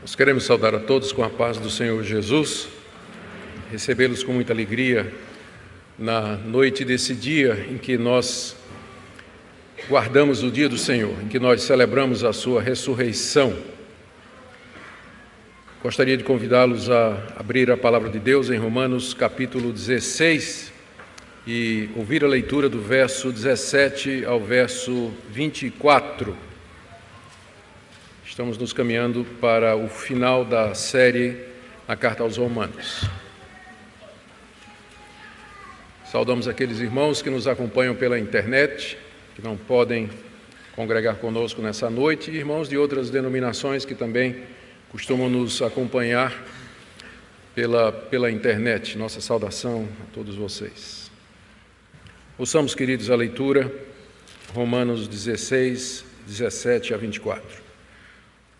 Nós queremos saudar a todos com a paz do Senhor Jesus, recebê-los com muita alegria na noite desse dia em que nós guardamos o dia do Senhor, em que nós celebramos a sua ressurreição. Gostaria de convidá-los a abrir a palavra de Deus em Romanos capítulo 16 e ouvir a leitura do verso 17 ao verso 24. Estamos nos caminhando para o final da série na Carta aos Romanos. Saudamos aqueles irmãos que nos acompanham pela internet, que não podem congregar conosco nessa noite, e irmãos de outras denominações que também costumam nos acompanhar pela internet. Nossa saudação a todos vocês. Ouçamos, queridos, a leitura, Romanos 16, 17 a 24.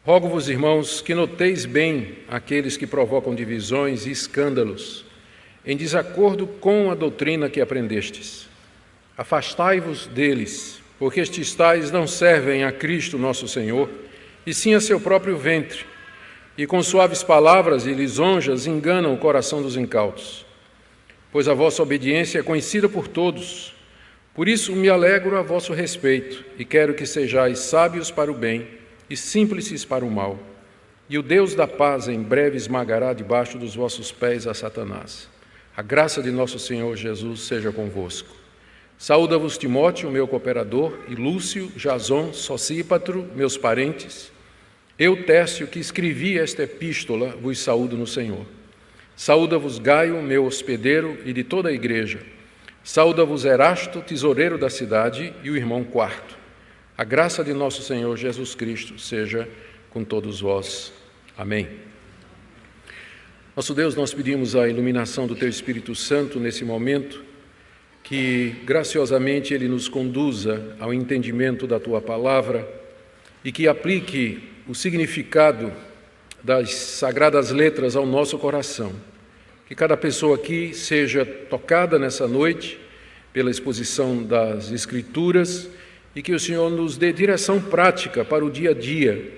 Rogo-vos, irmãos, que noteis bem aqueles que provocam divisões e escândalos, em desacordo com a doutrina que aprendestes. Afastai-vos deles, porque estes tais não servem a Cristo nosso Senhor, e sim a seu próprio ventre, e com suaves palavras e lisonjas enganam o coração dos incautos. Pois a vossa obediência é conhecida por todos. Por isso me alegro a vosso respeito, e quero que sejais sábios para o bem, e simples para o mal, e o Deus da paz em breve esmagará debaixo dos vossos pés a Satanás. A graça de nosso Senhor Jesus seja convosco. Saúda-vos Timóteo, meu cooperador, e Lúcio, Jason, Sosípatro, meus parentes. Eu, Tércio, que escrevi esta epístola, vos saúdo no Senhor. Saúda-vos Gaio, meu hospedeiro, e de toda a igreja. Saúda-vos Erasto, tesoureiro da cidade, e o irmão Quarto. A graça de nosso Senhor Jesus Cristo seja com todos vós. Amém. Nosso Deus, nós pedimos a iluminação do Teu Espírito Santo nesse momento, que graciosamente Ele nos conduza ao entendimento da Tua Palavra e que aplique o significado das sagradas letras ao nosso coração. Que cada pessoa aqui seja tocada nessa noite pela exposição das Escrituras e que o Senhor nos dê direção prática para o dia a dia.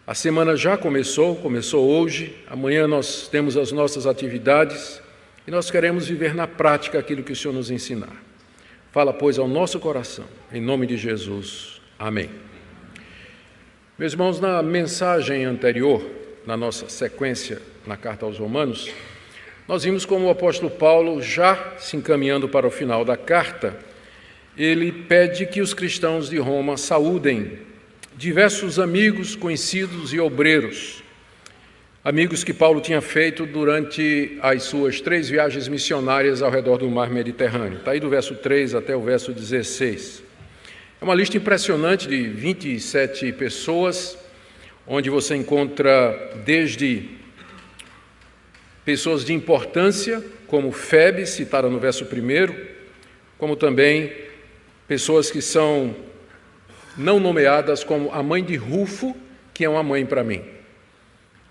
A semana já começou hoje, amanhã nós temos as nossas atividades e nós queremos viver na prática aquilo que o Senhor nos ensinar. Fala, pois, ao nosso coração, em nome de Jesus. Amém. Meus irmãos, na mensagem anterior, na nossa sequência na Carta aos Romanos, nós vimos como o apóstolo Paulo, já se encaminhando para o final da carta, ele pede que os cristãos de Roma saúdem diversos amigos, conhecidos e obreiros, amigos que Paulo tinha feito durante as suas 3 viagens missionárias ao redor do mar Mediterrâneo. Está aí do verso 3 até o verso 16. É uma lista impressionante de 27 pessoas, onde você encontra desde pessoas de importância, como Febe, citada no verso 1, como também pessoas que são não nomeadas, como a mãe de Rufo, que é uma mãe para mim.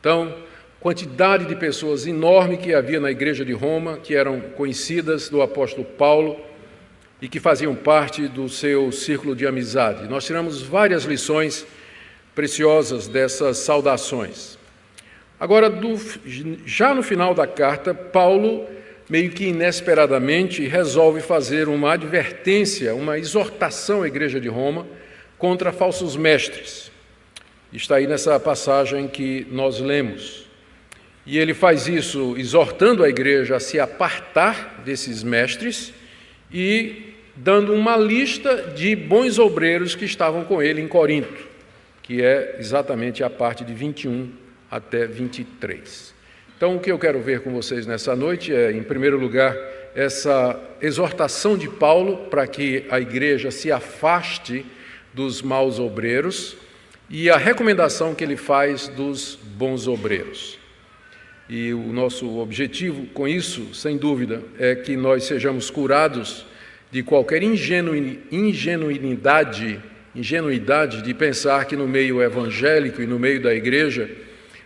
Então, quantidade de pessoas enorme que havia na igreja de Roma, que eram conhecidas do apóstolo Paulo e que faziam parte do seu círculo de amizade. Nós tiramos várias lições preciosas dessas saudações. Agora, já no final da carta, Paulo, meio que inesperadamente, resolve fazer uma advertência, uma exortação à igreja de Roma contra falsos mestres. Está aí nessa passagem que nós lemos. E ele faz isso exortando a igreja a se apartar desses mestres e dando uma lista de bons obreiros que estavam com ele em Corinto, que é exatamente a parte de 21 até 23. Então, o que eu quero ver com vocês nessa noite é, em primeiro lugar, essa exortação de Paulo para que a igreja se afaste dos maus obreiros e a recomendação que ele faz dos bons obreiros. E o nosso objetivo com isso, sem dúvida, é que nós sejamos curados de qualquer ingenuidade de pensar que no meio evangélico e no meio da igreja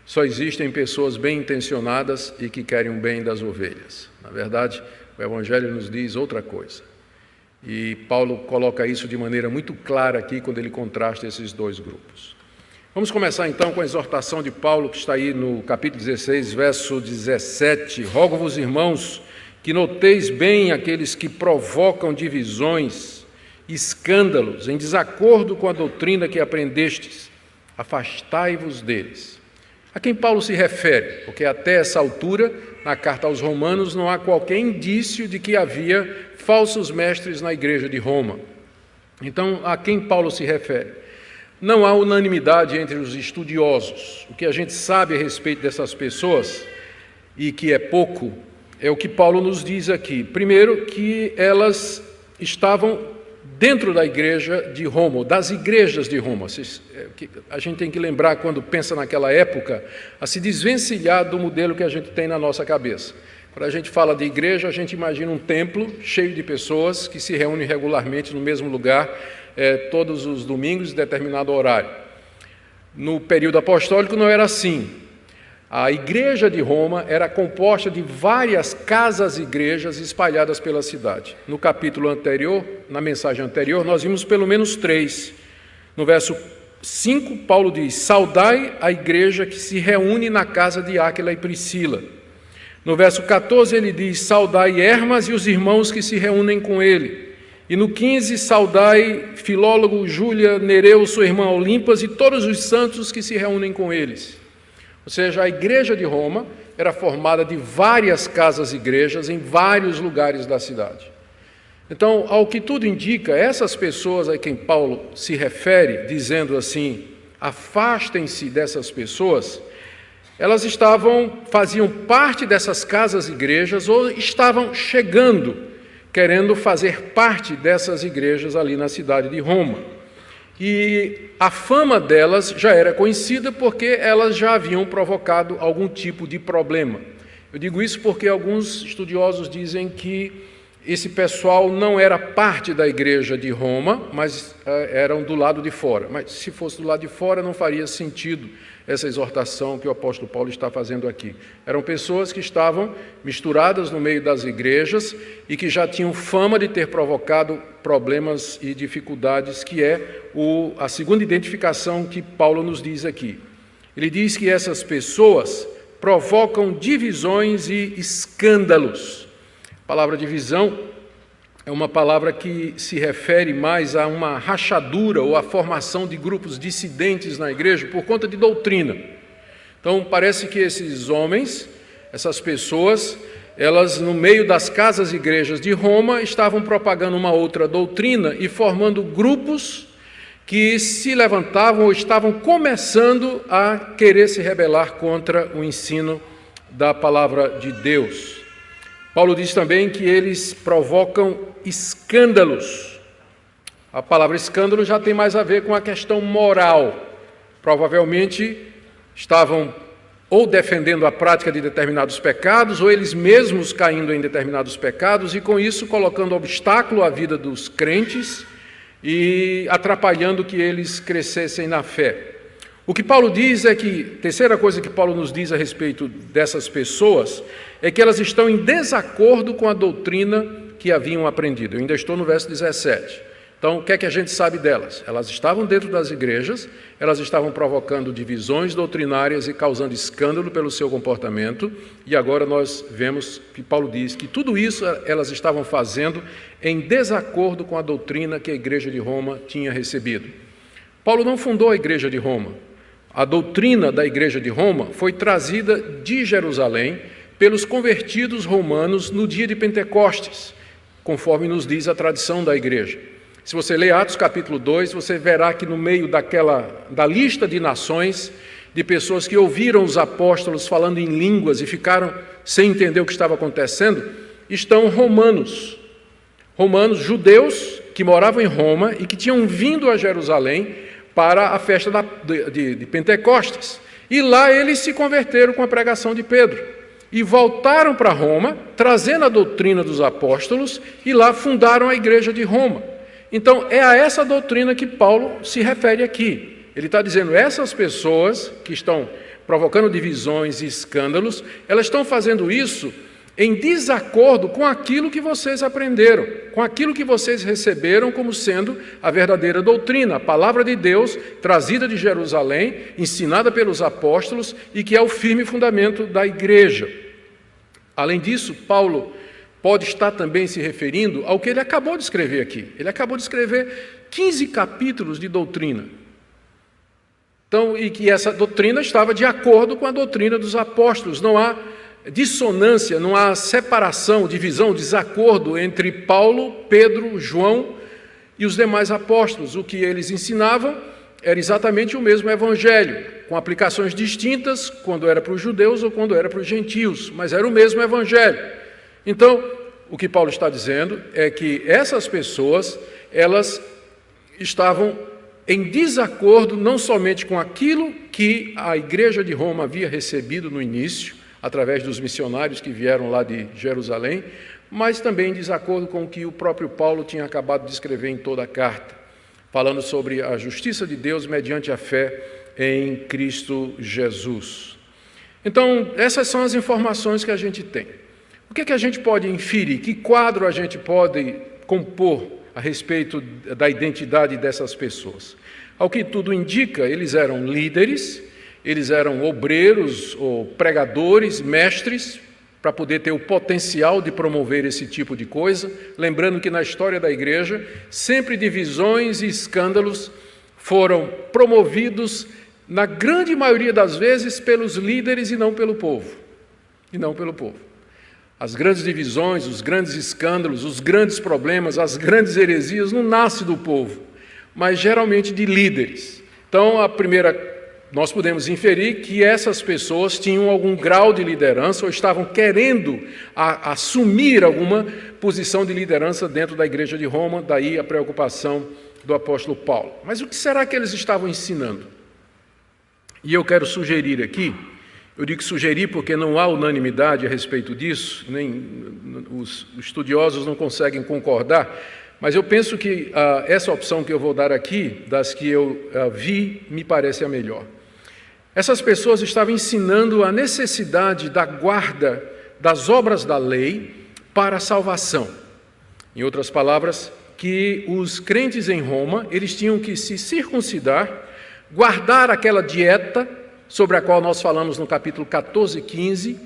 só existem pessoas bem intencionadas e que querem o bem das ovelhas. Na verdade, o Evangelho nos diz outra coisa. E Paulo coloca isso de maneira muito clara aqui quando ele contrasta esses dois grupos. Vamos começar então com a exortação de Paulo, que está aí no capítulo 16, verso 17. Rogo-vos, irmãos, que noteis bem aqueles que provocam divisões, escândalos, em desacordo com a doutrina que aprendestes. Afastai-vos deles. A quem Paulo se refere? Porque até essa altura, na carta aos Romanos, não há qualquer indício de que havia falsos mestres na igreja de Roma. Então, a quem Paulo se refere? Não há unanimidade entre os estudiosos. O que a gente sabe a respeito dessas pessoas, e que é pouco, é o que Paulo nos diz aqui. Primeiro, que elas estavam dentro da igreja de Roma, das igrejas de Roma. A gente tem que lembrar, quando pensa naquela época, a se desvencilhar do modelo que a gente tem na nossa cabeça. Quando a gente fala de igreja, a gente imagina um templo cheio de pessoas que se reúnem regularmente no mesmo lugar, todos os domingos, em determinado horário. No período apostólico não era assim. A igreja de Roma era composta de várias casas-igrejas espalhadas pela cidade. No capítulo anterior, na mensagem anterior, nós vimos pelo menos 3. No verso 5, Paulo diz: saudai a igreja que se reúne na casa de Áquila e Priscila. No verso 14 ele diz: saudai Hermas e os irmãos que se reúnem com ele. E no 15, saudai Filólogo, Júlia, Nereu, sua irmã Olimpas e todos os santos que se reúnem com eles. Ou seja, a igreja de Roma era formada de várias casas-igrejas em vários lugares da cidade. Então, ao que tudo indica, essas pessoas a quem Paulo se refere, dizendo assim: afastem-se dessas pessoas, elas faziam parte dessas casas-igrejas ou estavam chegando, querendo fazer parte dessas igrejas ali na cidade de Roma. E a fama delas já era conhecida porque elas já haviam provocado algum tipo de problema. Eu digo isso porque alguns estudiosos dizem que esse pessoal não era parte da igreja de Roma, mas eram do lado de fora. Mas se fosse do lado de fora, não faria sentido essa exortação que o apóstolo Paulo está fazendo aqui. Eram pessoas que estavam misturadas no meio das igrejas e que já tinham fama de ter provocado problemas e dificuldades, que é a segunda identificação que Paulo nos diz aqui. Ele diz que essas pessoas provocam divisões e escândalos. A palavra divisão é uma palavra que se refere mais a uma rachadura ou a formação de grupos dissidentes na igreja por conta de doutrina. Então, parece que esses homens, essas pessoas, elas, no meio das casas-igrejas de Roma, estavam propagando uma outra doutrina e formando grupos que se levantavam ou estavam começando a querer se rebelar contra o ensino da palavra de Deus. Paulo diz também que eles provocam escândalos. A palavra escândalo já tem mais a ver com a questão moral. Provavelmente estavam ou defendendo a prática de determinados pecados, ou eles mesmos caindo em determinados pecados e com isso colocando obstáculo à vida dos crentes e atrapalhando que eles crescessem na fé. O que Paulo diz é que, terceira coisa que Paulo nos diz a respeito dessas pessoas, é que elas estão em desacordo com a doutrina que haviam aprendido. Eu ainda estou no verso 17. Então, o que é que a gente sabe delas? Elas estavam dentro das igrejas, elas estavam provocando divisões doutrinárias e causando escândalo pelo seu comportamento, e agora nós vemos que Paulo diz que tudo isso elas estavam fazendo em desacordo com a doutrina que a igreja de Roma tinha recebido. Paulo não fundou a igreja de Roma. A doutrina da igreja de Roma foi trazida de Jerusalém pelos convertidos romanos no dia de Pentecostes, conforme nos diz a tradição da igreja. Se você ler Atos capítulo 2, você verá que no meio da lista de nações, de pessoas que ouviram os apóstolos falando em línguas e ficaram sem entender o que estava acontecendo, estão romanos, judeus que moravam em Roma e que tinham vindo a Jerusalém para a festa de Pentecostes. E lá eles se converteram com a pregação de Pedro e voltaram para Roma, trazendo a doutrina dos apóstolos, e lá fundaram a igreja de Roma. Então, é a essa doutrina que Paulo se refere aqui. Ele está dizendo, essas pessoas que estão provocando divisões e escândalos, elas estão fazendo isso em desacordo com aquilo que vocês aprenderam, com aquilo que vocês receberam como sendo a verdadeira doutrina, a palavra de Deus trazida de Jerusalém, ensinada pelos apóstolos e que é o firme fundamento da igreja. Além disso, Paulo pode estar também se referindo ao que ele acabou de escrever aqui. Ele acabou de escrever 15 capítulos de doutrina. Então, e que essa doutrina estava de acordo com a doutrina dos apóstolos. Não há dissonância, não há separação, divisão, desacordo entre Paulo, Pedro, João e os demais apóstolos. O que eles ensinavam era exatamente o mesmo evangelho, com aplicações distintas quando era para os judeus ou quando era para os gentios, mas era o mesmo evangelho. Então, o que Paulo está dizendo é que essas pessoas, elas estavam em desacordo não somente com aquilo que a igreja de Roma havia recebido no início, através dos missionários que vieram lá de Jerusalém, mas também em desacordo com o que o próprio Paulo tinha acabado de escrever em toda a carta, falando sobre a justiça de Deus mediante a fé em Cristo Jesus. Então, essas são as informações que a gente tem. O que é que a gente pode inferir? Que quadro a gente pode compor a respeito da identidade dessas pessoas? Ao que tudo indica, eles eram líderes, eles eram obreiros ou pregadores, mestres, para poder ter o potencial de promover esse tipo de coisa. Lembrando que na história da igreja, sempre divisões e escândalos foram promovidos, na grande maioria das vezes, pelos líderes e não pelo povo. E não pelo povo. As grandes divisões, os grandes escândalos, os grandes problemas, as grandes heresias não nascem do povo, mas geralmente de líderes. Então, nós podemos inferir que essas pessoas tinham algum grau de liderança ou estavam querendo assumir alguma posição de liderança dentro da igreja de Roma, daí a preocupação do apóstolo Paulo. Mas o que será que eles estavam ensinando? E eu quero sugerir aqui, eu digo sugerir porque não há unanimidade a respeito disso, nem os estudiosos não conseguem concordar, mas eu penso que essa opção que eu vou dar aqui, das que eu vi, me parece a melhor. Essas pessoas estavam ensinando a necessidade da guarda das obras da lei para a salvação. Em outras palavras, que os crentes em Roma, eles tinham que se circuncidar, guardar aquela dieta sobre a qual nós falamos no capítulo 14 e 15,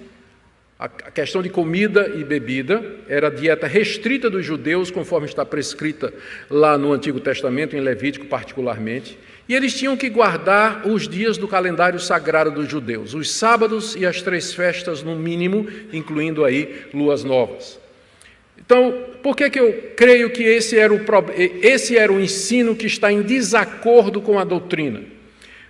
a questão de comida e bebida, era a dieta restrita dos judeus, conforme está prescrita lá no Antigo Testamento, em Levítico particularmente, e eles tinham que guardar os dias do calendário sagrado dos judeus, os sábados e as 3 festas no mínimo, incluindo aí luas novas. Então, por que eu creio que esse era o ensino que está em desacordo com a doutrina?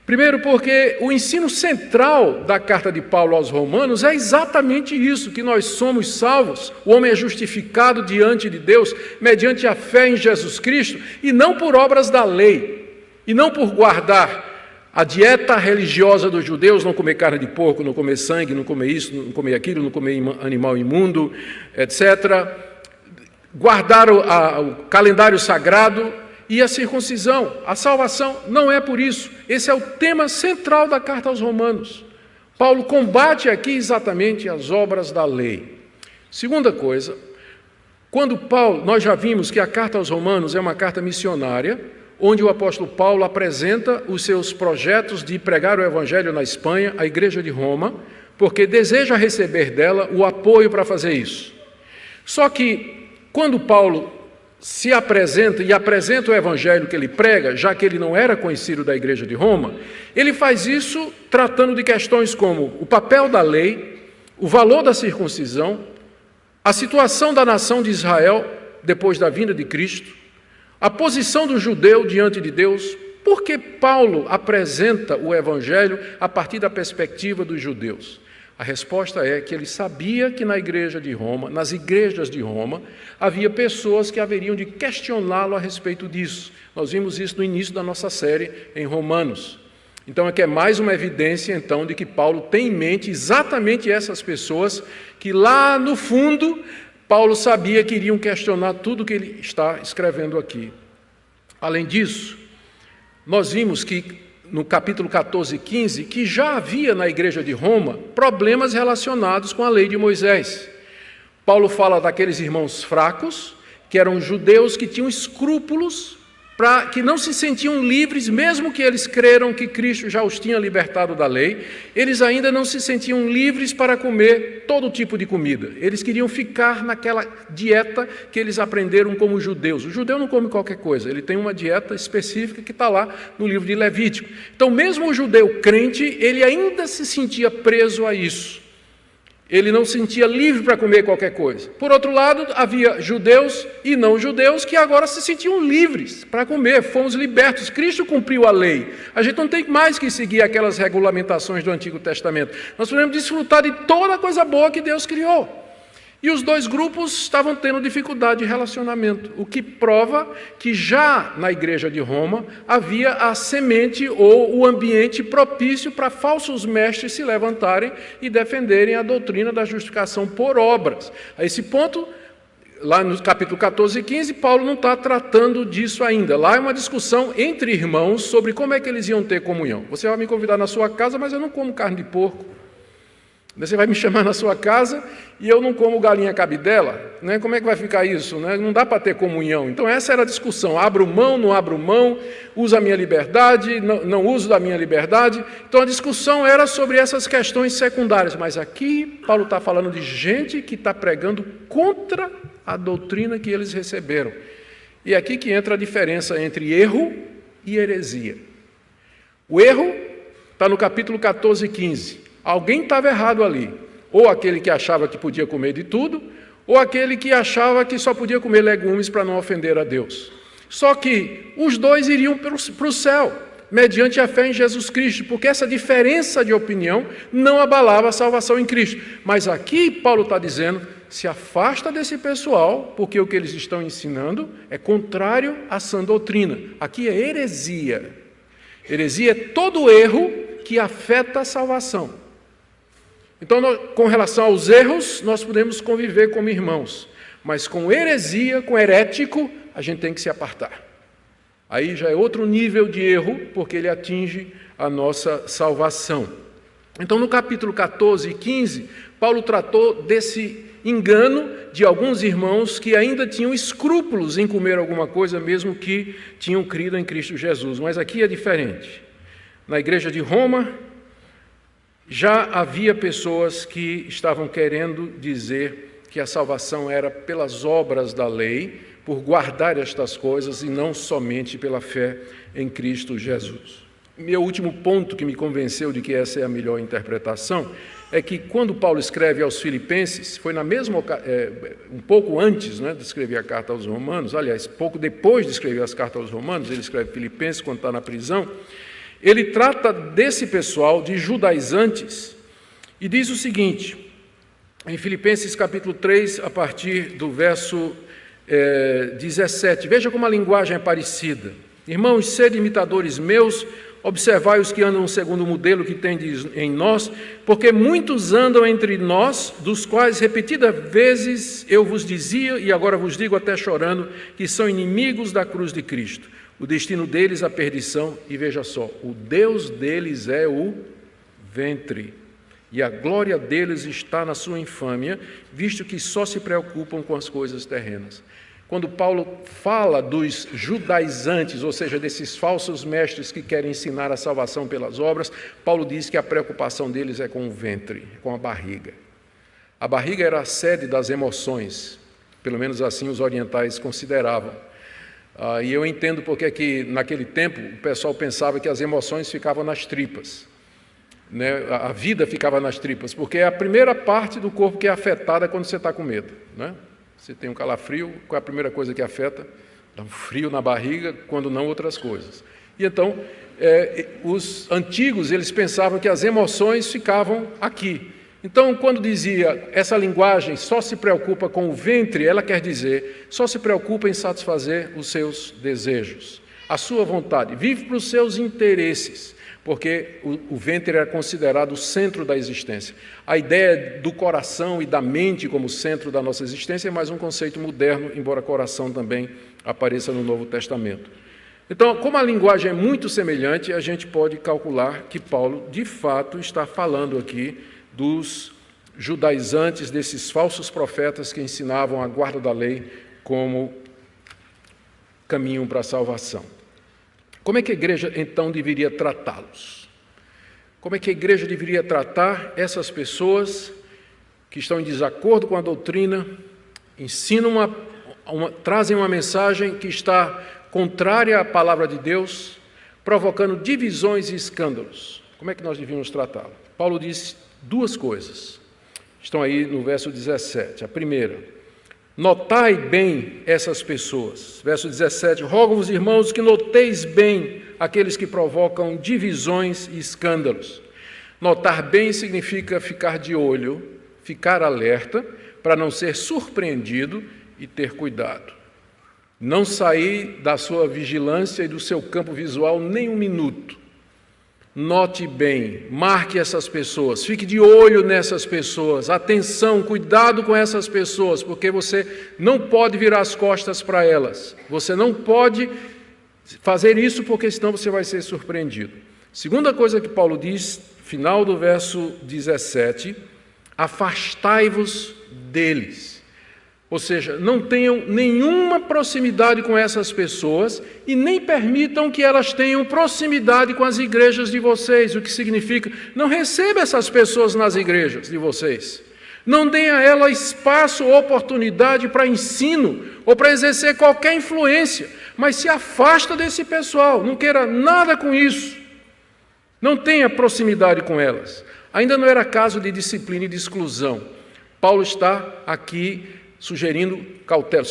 Primeiro, porque o ensino central da carta de Paulo aos Romanos é exatamente isso, que nós somos salvos, o homem é justificado diante de Deus, mediante a fé em Jesus Cristo, e não por obras da lei, e não por guardar a dieta religiosa dos judeus, não comer carne de porco, não comer sangue, não comer isso, não comer aquilo, não comer animal imundo, etc. Guardar o calendário sagrado e a circuncisão. A salvação não é por isso. Esse é o tema central da carta aos Romanos. Paulo combate aqui exatamente as obras da lei. Segunda coisa, nós já vimos que a carta aos Romanos é uma carta missionária, onde o apóstolo Paulo apresenta os seus projetos de pregar o evangelho na Espanha, a igreja de Roma, porque deseja receber dela o apoio para fazer isso. Só que, quando Paulo se apresenta e apresenta o evangelho que ele prega, já que ele não era conhecido da igreja de Roma, ele faz isso tratando de questões como o papel da lei, o valor da circuncisão, a situação da nação de Israel depois da vinda de Cristo, a posição do judeu diante de Deus. Por que Paulo apresenta o evangelho a partir da perspectiva dos judeus? A resposta é que ele sabia que na igreja de Roma, nas igrejas de Roma, havia pessoas que haveriam de questioná-lo a respeito disso. Nós vimos isso no início da nossa série em Romanos. Então, aqui é mais uma evidência, então, de que Paulo tem em mente exatamente essas pessoas que lá no fundo, Paulo sabia que iriam questionar tudo o que ele está escrevendo aqui. Além disso, nós vimos que no capítulo 14 e 15, que já havia na igreja de Roma problemas relacionados com a lei de Moisés. Paulo fala daqueles irmãos fracos, que eram judeus que tinham escrúpulos, que não se sentiam livres, mesmo que eles creram que Cristo já os tinha libertado da lei, eles ainda não se sentiam livres para comer todo tipo de comida. Eles queriam ficar naquela dieta que eles aprenderam como judeus. O judeu não come qualquer coisa, ele tem uma dieta específica que está lá no livro de Levítico. Então, mesmo o judeu crente, ele ainda se sentia preso a isso. Ele não se sentia livre para comer qualquer coisa. Por outro lado, havia judeus e não judeus que agora se sentiam livres para comer, fomos libertos. Cristo cumpriu a lei. A gente não tem mais que seguir aquelas regulamentações do Antigo Testamento. Nós podemos desfrutar de toda a coisa boa que Deus criou. E os dois grupos estavam tendo dificuldade de relacionamento, o que prova que já na igreja de Roma havia a semente ou o ambiente propício para falsos mestres se levantarem e defenderem a doutrina da justificação por obras. A esse ponto, lá no capítulo 14 e 15, Paulo não está tratando disso ainda. Lá é uma discussão entre irmãos sobre como é que eles iam ter comunhão. Você vai me convidar na sua casa, mas eu não como carne de porco. Você vai me chamar na sua casa e eu não como galinha cabidela, né? Como é que vai ficar isso? Né? Não dá para ter comunhão. Então essa era a discussão, abro mão, não abro mão, uso a minha liberdade, não uso da minha liberdade. Então a discussão era sobre essas questões secundárias, mas aqui Paulo está falando de gente que está pregando contra a doutrina que eles receberam. E é aqui que entra a diferença entre erro e heresia. O erro está no capítulo 14 e 15. Alguém estava errado ali, ou aquele que achava que podia comer de tudo, ou aquele que achava que só podia comer legumes para não ofender a Deus. Só que os dois iriam para o céu, mediante a fé em Jesus Cristo, porque essa diferença de opinião não abalava a salvação em Cristo. Mas aqui Paulo está dizendo, se afasta desse pessoal, porque o que eles estão ensinando é contrário à sã doutrina. Aqui é heresia. Heresia é todo erro que afeta a salvação. Então, com relação aos erros, nós podemos conviver como irmãos, mas com heresia, com herético, a gente tem que se apartar. Aí já é outro nível de erro, porque ele atinge a nossa salvação. Então, no capítulo 14 e 15, Paulo tratou desse engano de alguns irmãos que ainda tinham escrúpulos em comer alguma coisa, mesmo que tinham crido em Cristo Jesus. Mas aqui é diferente. Na igreja de Roma, já havia pessoas que estavam querendo dizer que a salvação era pelas obras da lei, por guardar estas coisas e não somente pela fé em Cristo Jesus. Meu último ponto que me convenceu de que essa é a melhor interpretação é que quando Paulo escreve aos Filipenses, foi na mesma um pouco antes, né, de escrever a carta aos Romanos, aliás, pouco depois de escrever as cartas aos Romanos, ele escreve Filipenses quando está na prisão. Ele trata desse pessoal de judaizantes e diz o seguinte, em Filipenses capítulo 3, a partir do verso 17, veja como a linguagem é parecida. Irmãos, sede imitadores meus, observai os que andam segundo o modelo que tendes em nós, porque muitos andam entre nós, dos quais repetidas vezes eu vos dizia, e agora vos digo até chorando, que são inimigos da cruz de Cristo. O destino deles a perdição, e veja só, o Deus deles é o ventre, e a glória deles está na sua infâmia, visto que só se preocupam com as coisas terrenas. Quando Paulo fala dos judaizantes, ou seja, desses falsos mestres que querem ensinar a salvação pelas obras, Paulo diz que a preocupação deles é com o ventre, com a barriga. A barriga era a sede das emoções, pelo menos assim os orientais consideravam. E eu entendo porque que naquele tempo o pessoal pensava que as emoções ficavam nas tripas, né? A vida ficava nas tripas, porque é a primeira parte do corpo que é afetada quando você está com medo, né? Você tem um calafrio, qual é a primeira coisa que afeta? Dá um frio na barriga, quando não outras coisas. E então, os antigos, eles pensavam que as emoções ficavam aqui. Então, quando dizia essa linguagem só se preocupa com o ventre, ela quer dizer só se preocupa em satisfazer os seus desejos, a sua vontade, vive para os seus interesses, porque o ventre era considerado o centro da existência. A ideia do coração e da mente como centro da nossa existência é mais um conceito moderno, embora coração também apareça no Novo Testamento. Então, como a linguagem é muito semelhante, a gente pode calcular que Paulo, de fato, está falando aqui dos judaizantes, desses falsos profetas que ensinavam a guarda da lei como caminho para a salvação. Como é que a igreja, então, deveria tratá-los? Como é que a igreja deveria tratar essas pessoas que estão em desacordo com a doutrina, ensinam trazem uma mensagem que está contrária à palavra de Deus, provocando divisões e escândalos? Como é que nós devíamos tratá-lo? Paulo diz duas coisas. Estão aí no verso 17. A primeira: notai bem essas pessoas. Verso 17: rogo-vos, irmãos, que noteis bem aqueles que provocam divisões e escândalos. Notar bem significa ficar de olho, ficar alerta, para não ser surpreendido e ter cuidado. Não sair da sua vigilância e do seu campo visual nem um minuto. Note bem, marque essas pessoas, fique de olho nessas pessoas, atenção, cuidado com essas pessoas, porque você não pode virar as costas para elas, você não pode fazer isso, porque senão você vai ser surpreendido. Segunda coisa que Paulo diz, final do verso 17, afastai-vos deles. Ou seja, não tenham nenhuma proximidade com essas pessoas e nem permitam que elas tenham proximidade com as igrejas de vocês, o que significa, não receba essas pessoas nas igrejas de vocês. Não deem a elas espaço ou oportunidade para ensino ou para exercer qualquer influência, mas se afasta desse pessoal, não queira nada com isso. Não tenha proximidade com elas. Ainda não era caso de disciplina e de exclusão. Paulo está aqui sugerindo cautela,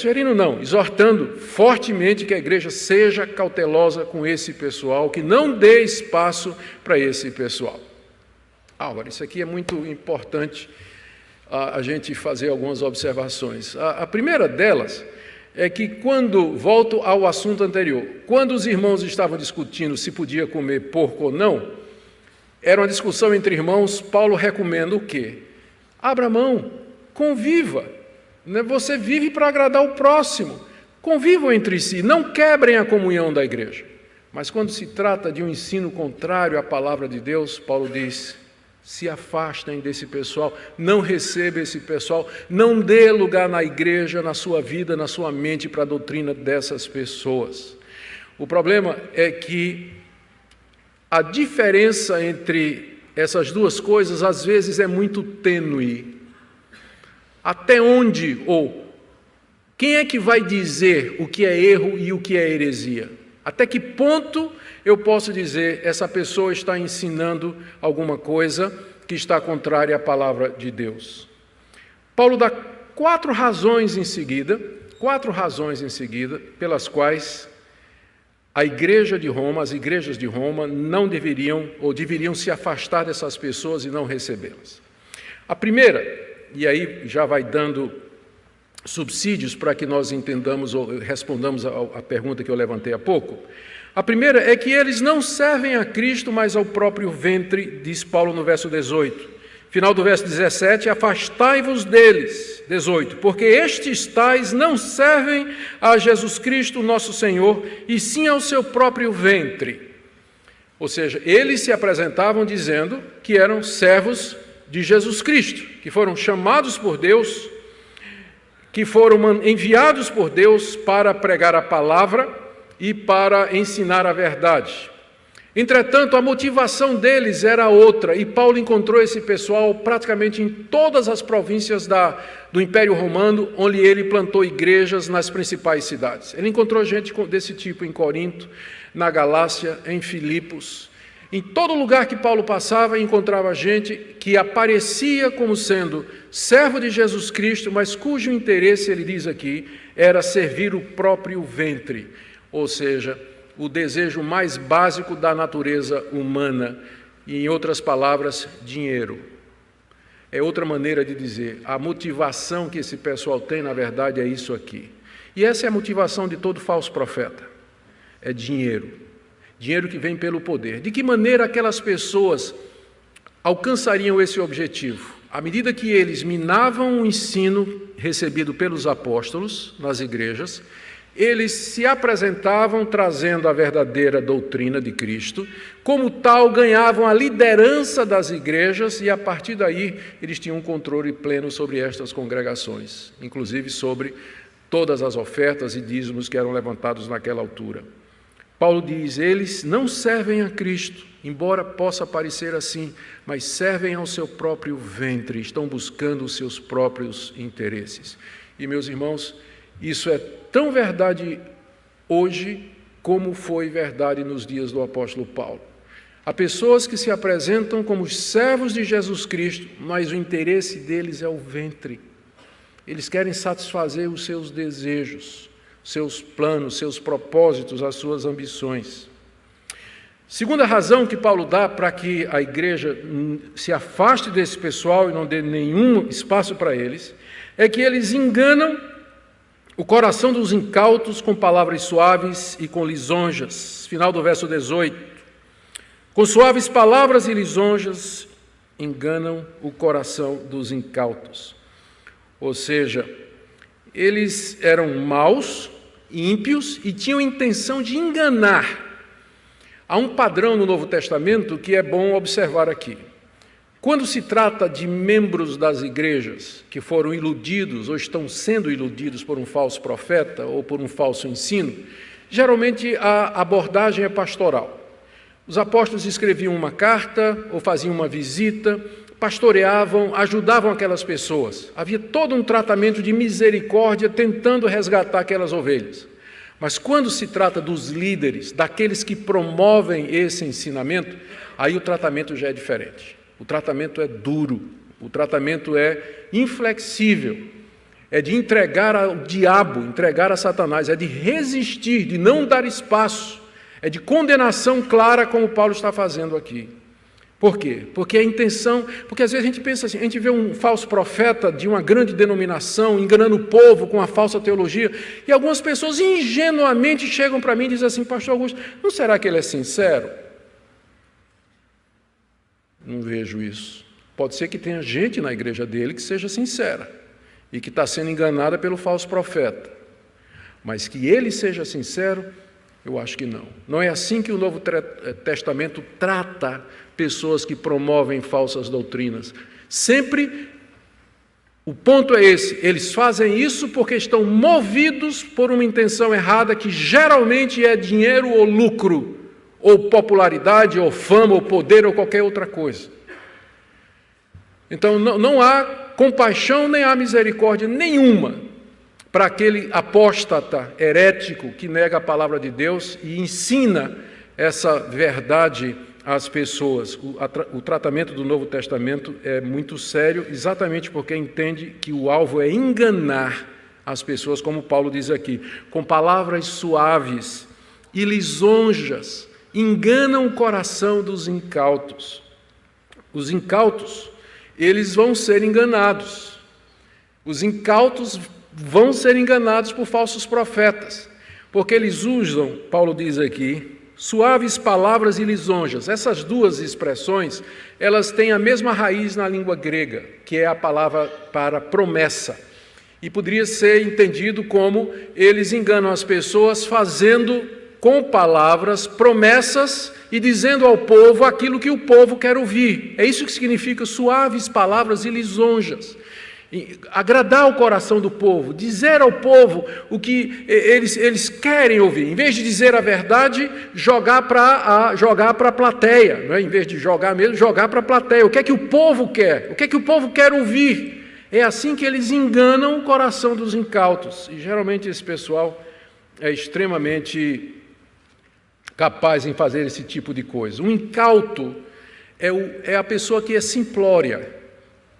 exortando fortemente que a igreja seja cautelosa com esse pessoal, que não dê espaço para esse pessoal. Agora, isso aqui é muito importante a gente fazer algumas observações. A primeira delas é que volto ao assunto anterior, quando os irmãos estavam discutindo se podia comer porco ou não, era uma discussão entre irmãos, Paulo recomenda o quê? Abra mão, conviva. Você vive para agradar o próximo. Convivam entre si, não quebrem a comunhão da igreja. Mas quando se trata de um ensino contrário à palavra de Deus, Paulo diz, se afastem desse pessoal, não receba esse pessoal, não dê lugar na igreja, na sua vida, na sua mente para a doutrina dessas pessoas. O problema é que a diferença entre essas duas coisas às vezes é muito tênue. Até onde, ou quem é que vai dizer o que é erro e o que é heresia? Até que ponto eu posso dizer essa pessoa está ensinando alguma coisa que está contrária à palavra de Deus? Paulo dá quatro razões em seguida, pelas quais a igreja de Roma, as igrejas de Roma não deveriam ou deveriam se afastar dessas pessoas e não recebê-las. A primeira, e aí já vai dando subsídios para que nós entendamos ou respondamos a pergunta que eu levantei há pouco. A primeira é que eles não servem a Cristo, mas ao próprio ventre, diz Paulo no verso 18. Final do verso 17, afastai-vos deles, 18, porque estes tais não servem a Jesus Cristo, nosso Senhor, e sim ao seu próprio ventre. Ou seja, eles se apresentavam dizendo que eram servos de Jesus Cristo, que foram chamados por Deus, que foram enviados por Deus para pregar a palavra e para ensinar a verdade. Entretanto, a motivação deles era outra, e Paulo encontrou esse pessoal praticamente em todas as províncias do Império Romano, onde ele plantou igrejas nas principais cidades. Ele encontrou gente desse tipo em Corinto, na Galácia, em Filipos. Em todo lugar que Paulo passava, encontrava gente que aparecia como sendo servo de Jesus Cristo, mas cujo interesse, ele diz aqui, era servir o próprio ventre, ou seja, o desejo mais básico da natureza humana, e, em outras palavras, dinheiro. É outra maneira de dizer, a motivação que esse pessoal tem, na verdade, é isso aqui. E essa é a motivação de todo falso profeta, é dinheiro. Dinheiro que vem pelo poder. De que maneira aquelas pessoas alcançariam esse objetivo? À medida que eles minavam o ensino recebido pelos apóstolos nas igrejas, eles se apresentavam trazendo a verdadeira doutrina de Cristo, como tal ganhavam a liderança das igrejas e a partir daí eles tinham um controle pleno sobre estas congregações, inclusive sobre todas as ofertas e dízimos que eram levantados naquela altura. Paulo diz, eles não servem a Cristo, embora possa parecer assim, mas servem ao seu próprio ventre, estão buscando os seus próprios interesses. E, meus irmãos, isso é tão verdade hoje como foi verdade nos dias do apóstolo Paulo. Há pessoas que se apresentam como servos de Jesus Cristo, mas o interesse deles é o ventre. Eles querem satisfazer os seus desejos, seus planos, seus propósitos, as suas ambições. Segunda razão que Paulo dá para que a igreja se afaste desse pessoal e não dê nenhum espaço para eles, é que eles enganam o coração dos incautos com palavras suaves e com lisonjas. Final do verso 18. Com suaves palavras e lisonjas, enganam o coração dos incautos. Ou seja, eles eram maus, ímpios e tinham intenção de enganar. Há um padrão no Novo Testamento que é bom observar aqui. Quando se trata de membros das igrejas que foram iludidos ou estão sendo iludidos por um falso profeta ou por um falso ensino, geralmente a abordagem é pastoral. Os apóstolos escreviam uma carta ou faziam uma visita, pastoreavam, ajudavam aquelas pessoas. Havia todo um tratamento de misericórdia tentando resgatar aquelas ovelhas. Mas quando se trata dos líderes, daqueles que promovem esse ensinamento, aí o tratamento já é diferente. O tratamento é duro, o tratamento é inflexível, é de entregar ao diabo, entregar a Satanás, é de resistir, de não dar espaço, é de condenação clara, como Paulo está fazendo aqui. Por quê? Porque a intenção, porque às vezes a gente pensa assim, a gente vê um falso profeta de uma grande denominação, enganando o povo com a falsa teologia, e algumas pessoas ingenuamente chegam para mim e dizem assim, pastor Augusto, não será que ele é sincero? Não vejo isso. Pode ser que tenha gente na igreja dele que seja sincera e que está sendo enganada pelo falso profeta. Mas que ele seja sincero, eu acho que não. Não é assim que o Novo Testamento trata pessoas que promovem falsas doutrinas. Sempre o ponto é esse, eles fazem isso porque estão movidos por uma intenção errada que geralmente é dinheiro ou lucro, ou popularidade, ou fama, ou poder, ou qualquer outra coisa. Então não há compaixão nem há misericórdia nenhuma para aquele apóstata herético que nega a palavra de Deus e ensina essa verdade às pessoas. O tratamento do Novo Testamento é muito sério, exatamente porque entende que o alvo é enganar as pessoas, como Paulo diz aqui, com palavras suaves e lisonjas, enganam o coração dos incautos. Os incautos, eles vão ser enganados. Os incautos vão ser enganados por falsos profetas, porque eles usam, Paulo diz aqui, suaves palavras e lisonjas. Essas duas expressões, elas têm a mesma raiz na língua grega, que é a palavra para promessa. E poderia ser entendido como eles enganam as pessoas fazendo com palavras, promessas e dizendo ao povo aquilo que o povo quer ouvir. É isso que significa suaves palavras e lisonjas. Agradar o coração do povo, dizer ao povo o que eles querem ouvir. Em vez de dizer a verdade, jogar para a plateia. Não é? Em vez de jogar mesmo, jogar para a plateia. O que é que o povo quer? O que é que o povo quer ouvir? É assim que eles enganam o coração dos incautos. E geralmente esse pessoal é extremamente capaz em fazer esse tipo de coisa. Um incauto é a pessoa que é simplória,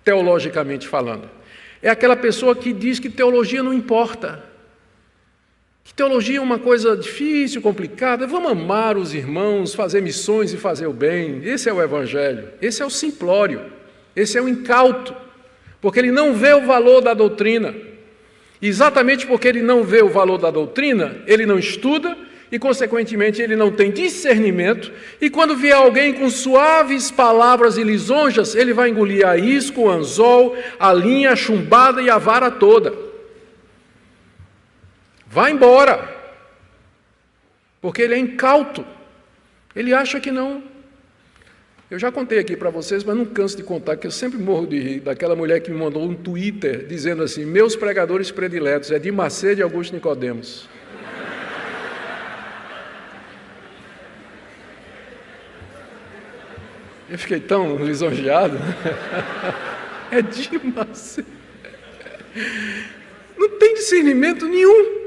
teologicamente falando. É aquela pessoa que diz que teologia não importa, que teologia é uma coisa difícil, complicada, vamos amar os irmãos, fazer missões e fazer o bem. Esse é o evangelho, esse é o simplório, esse é o incauto, porque ele não vê o valor da doutrina. E exatamente porque ele não vê o valor da doutrina, ele não estuda, e, consequentemente, ele não tem discernimento, e quando vier alguém com suaves palavras e lisonjas, ele vai engolir a isca, o anzol, a linha, a chumbada e a vara toda. Vá embora. Porque ele é incauto. Ele acha que não. Eu já contei aqui para vocês, mas não canso de contar, que eu sempre morro de rir daquela mulher que me mandou um Twitter dizendo assim: meus pregadores prediletos é Edir Macedo e Augusto Nicodemos. Eu fiquei tão lisonjeado. É Edir Macedo. Não tem discernimento nenhum.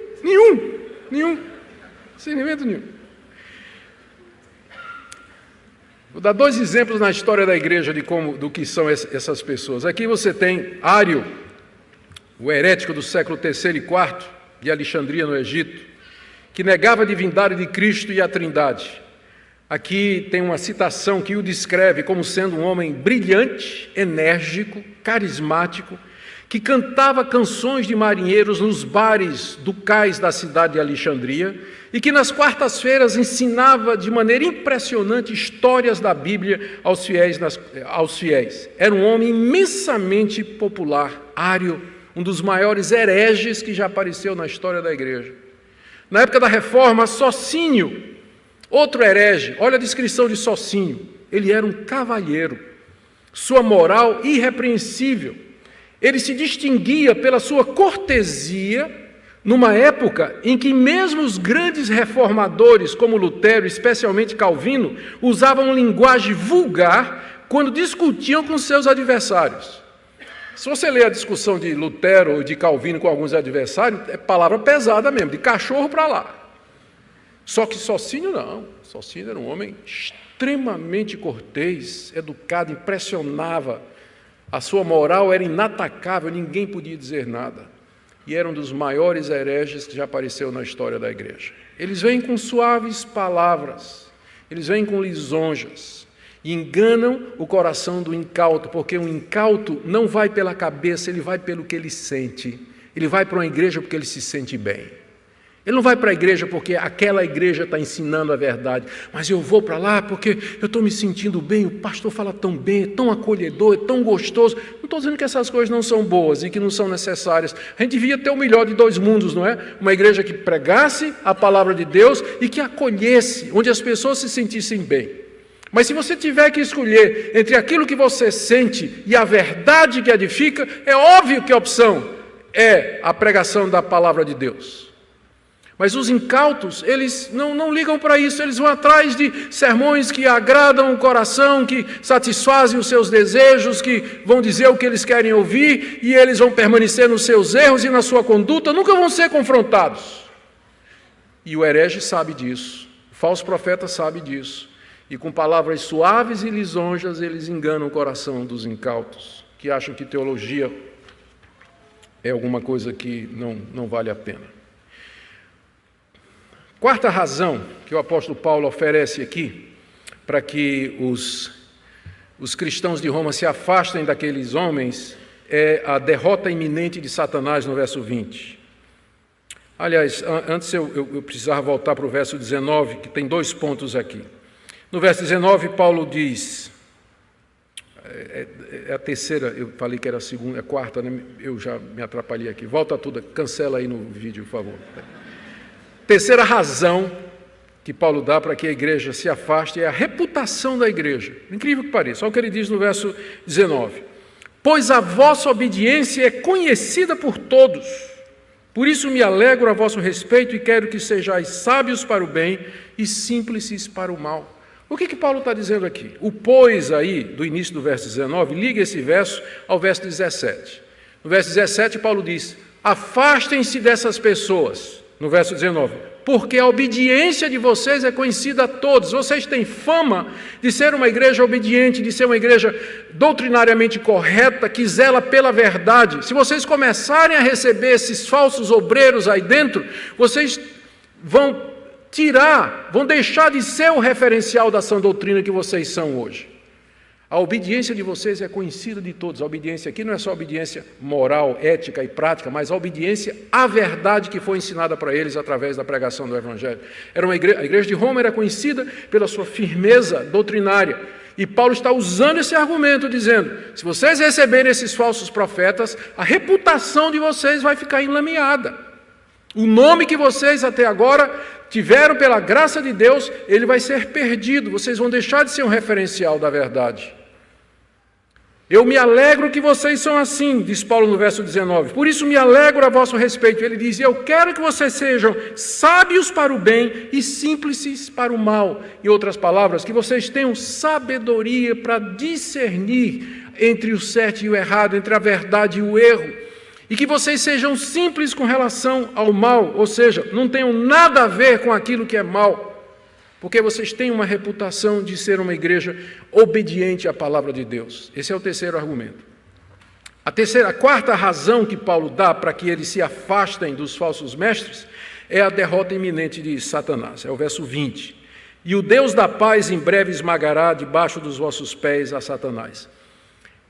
Discernimento nenhum. Vou dar 2 exemplos na história da igreja do que são essas pessoas. Aqui você tem Ário, o herético do século III e IV, de Alexandria, no Egito, que negava a divindade de Cristo e a Trindade. Aqui tem uma citação que o descreve como sendo um homem brilhante, enérgico, carismático, que cantava canções de marinheiros nos bares do cais da cidade de Alexandria e que nas quartas-feiras ensinava de maneira impressionante histórias da Bíblia aos fiéis. Era um homem imensamente popular, Ário, um dos maiores hereges que já apareceu na história da igreja. Na época da Reforma, Sociniano, outro herege, olha a descrição de Sociniano, ele era um cavalheiro, sua moral irrepreensível. Ele se distinguia pela sua cortesia, numa época em que mesmo os grandes reformadores, como Lutero, especialmente Calvino, usavam linguagem vulgar quando discutiam com seus adversários. Se você ler a discussão de Lutero ou de Calvino com alguns adversários, é palavra pesada mesmo, de cachorro para lá. Só que Sociniano não. Sociniano era um homem extremamente cortês, educado, impressionava. A sua moral era inatacável, ninguém podia dizer nada. E era um dos maiores hereges que já apareceu na história da igreja. Eles vêm com suaves palavras, eles vêm com lisonjas, e enganam o coração do incauto, porque o incauto não vai pela cabeça, ele vai pelo que ele sente. Ele vai para uma igreja porque ele se sente bem. Ele não vai para a igreja porque aquela igreja está ensinando a verdade, mas eu vou para lá porque eu estou me sentindo bem, o pastor fala tão bem, é tão acolhedor, é tão gostoso. Não estou dizendo que essas coisas não são boas e que não são necessárias. A gente devia ter o melhor de 2 mundos, não é? Uma igreja que pregasse a palavra de Deus e que acolhesse, onde as pessoas se sentissem bem. Mas se você tiver que escolher entre aquilo que você sente e a verdade que edifica, é óbvio que a opção é a pregação da palavra de Deus. Mas os incautos, eles não ligam para isso, eles vão atrás de sermões que agradam o coração, que satisfazem os seus desejos, que vão dizer o que eles querem ouvir, e eles vão permanecer nos seus erros e na sua conduta, nunca vão ser confrontados. E o herege sabe disso, o falso profeta sabe disso, e com palavras suaves e lisonjas eles enganam o coração dos incautos, que acham que teologia é alguma coisa que não vale a pena. Quarta razão que o apóstolo Paulo oferece aqui para que os cristãos de Roma se afastem daqueles homens é a derrota iminente de Satanás no verso 20. Aliás, antes eu precisava voltar para o verso 19, que tem 2 pontos aqui. No verso 19, Paulo diz, é a terceira, eu falei que era a segunda, a quarta, né? Eu já me atrapalhei aqui. Volta tudo, cancela aí no vídeo, por favor. Terceira razão que Paulo dá para que a igreja se afaste é a reputação da igreja. Incrível que pareça, olha o que ele diz no verso 19. Pois a vossa obediência é conhecida por todos, por isso me alegro a vosso respeito e quero que sejais sábios para o bem e simples para o mal. O que Paulo está dizendo aqui? O pois aí, do início do verso 19, liga esse verso ao verso 17. No verso 17, Paulo diz, afastem-se dessas pessoas. No verso 19, porque a obediência de vocês é conhecida a todos. Vocês têm fama de ser uma igreja obediente, de ser uma igreja doutrinariamente correta, que zela pela verdade. Se vocês começarem a receber esses falsos obreiros aí dentro, vocês vão deixar de ser o referencial da sã doutrina que vocês são hoje. A obediência de vocês é conhecida de todos. A obediência aqui não é só obediência moral, ética e prática, mas a obediência à verdade que foi ensinada para eles através da pregação do Evangelho. A igreja de Roma era conhecida pela sua firmeza doutrinária. E Paulo está usando esse argumento, dizendo, se vocês receberem esses falsos profetas, a reputação de vocês vai ficar enlameada. O nome que vocês até agora tiveram pela graça de Deus, ele vai ser perdido. Vocês vão deixar de ser um referencial da verdade. Eu me alegro que vocês são assim, diz Paulo no verso 19. Por isso me alegro a vosso respeito. Ele diz, eu quero que vocês sejam sábios para o bem e simples para o mal. Em outras palavras, que vocês tenham sabedoria para discernir entre o certo e o errado, entre a verdade e o erro. E que vocês sejam simples com relação ao mal, ou seja, não tenham nada a ver com aquilo que é mal. Porque vocês têm uma reputação de ser uma igreja obediente à palavra de Deus. Esse é o terceiro argumento. A quarta razão que Paulo dá para que eles se afastem dos falsos mestres é a derrota iminente de Satanás. É o verso 20. E o Deus da paz em breve esmagará debaixo dos vossos pés a Satanás.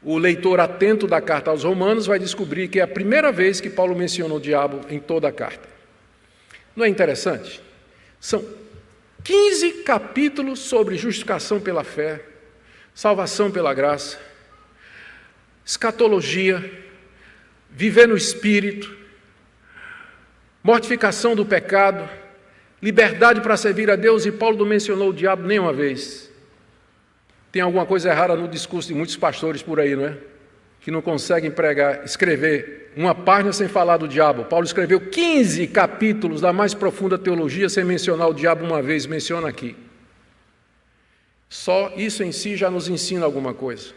O leitor atento da carta aos Romanos vai descobrir que é a primeira vez que Paulo menciona o diabo em toda a carta. Não é interessante? São 15 capítulos sobre justificação pela fé, salvação pela graça, escatologia, viver no Espírito, mortificação do pecado, liberdade para servir a Deus, e Paulo não mencionou o diabo nenhuma vez. Tem alguma coisa errada no discurso de muitos pastores por aí, não é? Que não conseguem escrever uma página sem falar do diabo. Paulo escreveu 15 capítulos da mais profunda teologia sem mencionar o diabo uma vez, menciona aqui. Só isso em si já nos ensina alguma coisa.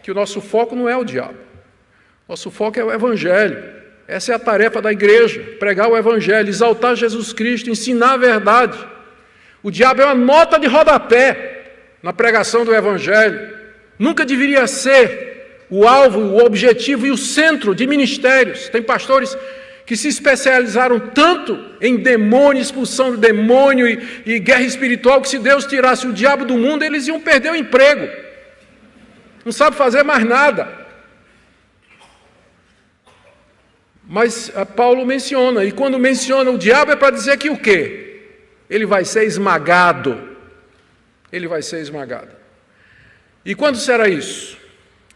Que o nosso foco não é o diabo. Nosso foco é o Evangelho. Essa é a tarefa da igreja, pregar o Evangelho, exaltar Jesus Cristo, ensinar a verdade. O diabo é uma nota de rodapé na pregação do Evangelho. Nunca deveria ser o alvo, o objetivo e o centro de ministérios. Tem pastores que se especializaram tanto em demônio, expulsão de demônio e guerra espiritual, que se Deus tirasse o diabo do mundo, eles iam perder o emprego. Não sabe fazer mais nada. Mas Paulo menciona, e quando menciona o diabo é para dizer que o quê? Ele vai ser esmagado. Ele vai ser esmagado. E quando será isso?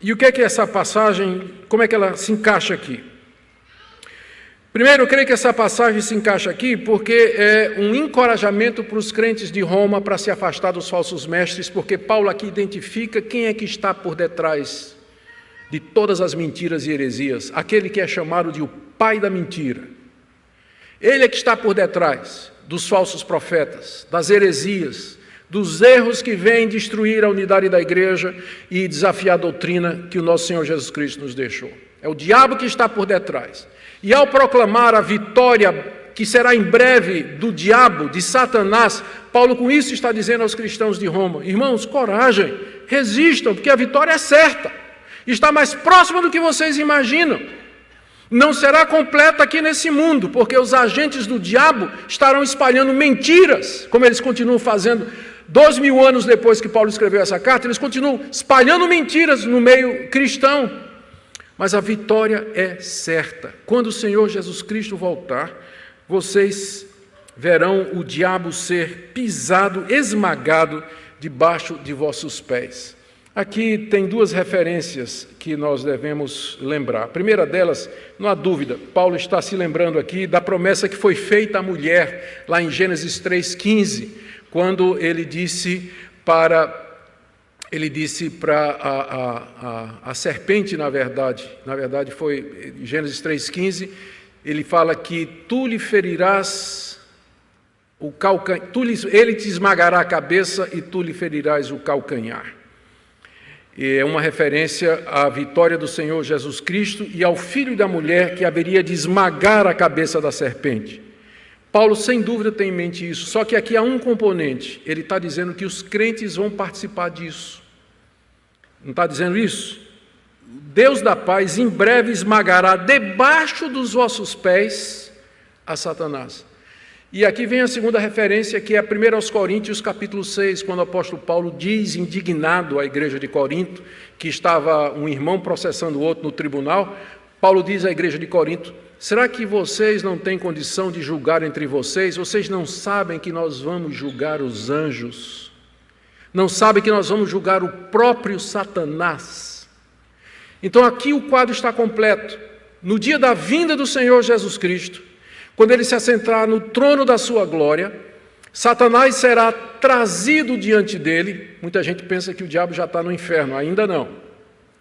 E o que é essa passagem, como é que ela se encaixa aqui? Primeiro, eu creio que essa passagem se encaixa aqui porque é um encorajamento para os crentes de Roma para se afastar dos falsos mestres, porque Paulo aqui identifica quem é que está por detrás de todas as mentiras e heresias, aquele que é chamado de o pai da mentira. Ele é que está por detrás dos falsos profetas, das heresias, dos erros que vêm destruir a unidade da igreja e desafiar a doutrina que o nosso Senhor Jesus Cristo nos deixou. É o diabo que está por detrás. E ao proclamar a vitória que será em breve do diabo, de Satanás, Paulo com isso está dizendo aos cristãos de Roma, irmãos, coragem, resistam, porque a vitória é certa. Está mais próxima do que vocês imaginam. Não será completa aqui nesse mundo, porque os agentes do diabo estarão espalhando mentiras, como eles continuam fazendo 2000 anos depois que Paulo escreveu essa carta, eles continuam espalhando mentiras no meio cristão. Mas a vitória é certa. Quando o Senhor Jesus Cristo voltar, vocês verão o diabo ser pisado, esmagado debaixo de vossos pés. Aqui tem duas referências que nós devemos lembrar. A primeira delas, não há dúvida, Paulo está se lembrando aqui da promessa que foi feita à mulher, lá em Gênesis 3,15, quando ele disse para a serpente, na verdade foi Gênesis 3,15, ele fala que tu lhe ferirás o calcanhar, ele te esmagará a cabeça e tu lhe ferirás o calcanhar. É uma referência à vitória do Senhor Jesus Cristo e ao filho da mulher que haveria de esmagar a cabeça da serpente. Paulo, sem dúvida, tem em mente isso, só que aqui há um componente. Ele está dizendo que os crentes vão participar disso. Não está dizendo isso? Deus da paz em breve esmagará debaixo dos vossos pés a Satanás. E aqui vem a segunda referência, que é 1 aos Coríntios, capítulo 6, quando o apóstolo Paulo diz, indignado à igreja de Corinto, que estava um irmão processando o outro no tribunal, Paulo diz à igreja de Corinto, será que vocês não têm condição de julgar entre vocês? Vocês não sabem que nós vamos julgar os anjos? Não sabem que nós vamos julgar o próprio Satanás? Então aqui o quadro está completo. No dia da vinda do Senhor Jesus Cristo, quando ele se assentar no trono da sua glória, Satanás será trazido diante dele. Muita gente pensa que o diabo já está no inferno, ainda não.